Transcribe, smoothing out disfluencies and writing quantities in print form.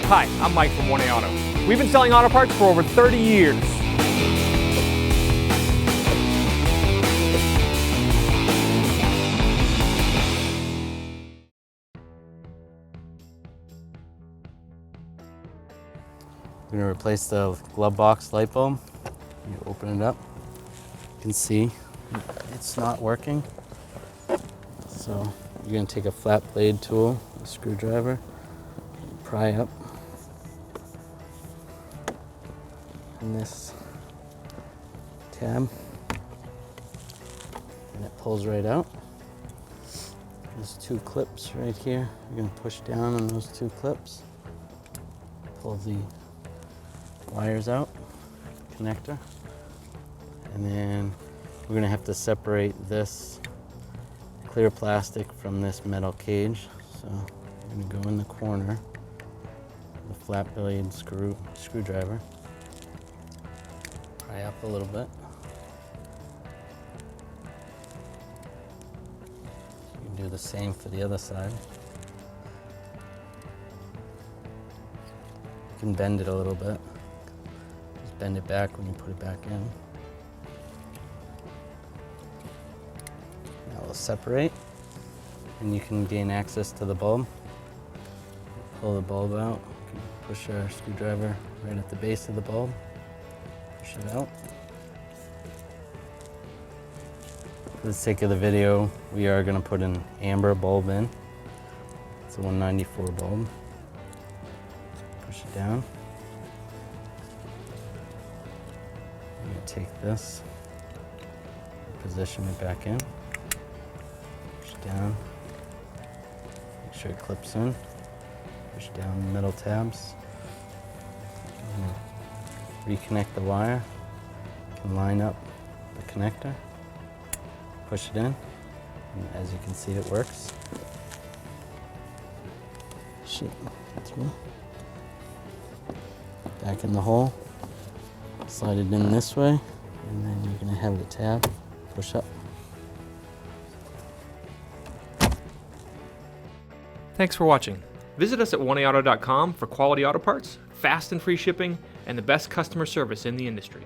Hi, I'm Mike from 1A Auto. We've been selling auto parts for over 30 years. I'm going to replace the glove box light bulb. You open it up. You can see it's not working. So you're going to take a flat blade tool, a screwdriver, pry up. And this tab. And it pulls right out. There's two clips right here. You're going to push down on those two clips. Pull the wires out, connector, and then we're going to have to separate this clear plastic from this metal cage. So I'm going to go in the corner with a flat blade screwdriver, pry up a little bit. You can do the same for the other side. You can bend it a little bit. Bend it back when you put it back in. Now we'll separate, and you can gain access to the bulb. Pull the bulb out. You can push our screwdriver right at the base of the bulb. Push it out. For the sake of the video, we are going to put an amber bulb in. It's a 194 bulb. Push it down. I'm going to take this, position it back in, push it down, make sure it clips in, push down the metal tabs, reconnect the wire, you can line up the connector, push it in, and as you can see it works. Shit, through. Back in the hole. Slide it in this way, and then you're going to have the tab push up. Thanks for watching. Visit us at 1AAuto.com for quality auto parts, fast and free shipping, and the best customer service in the industry.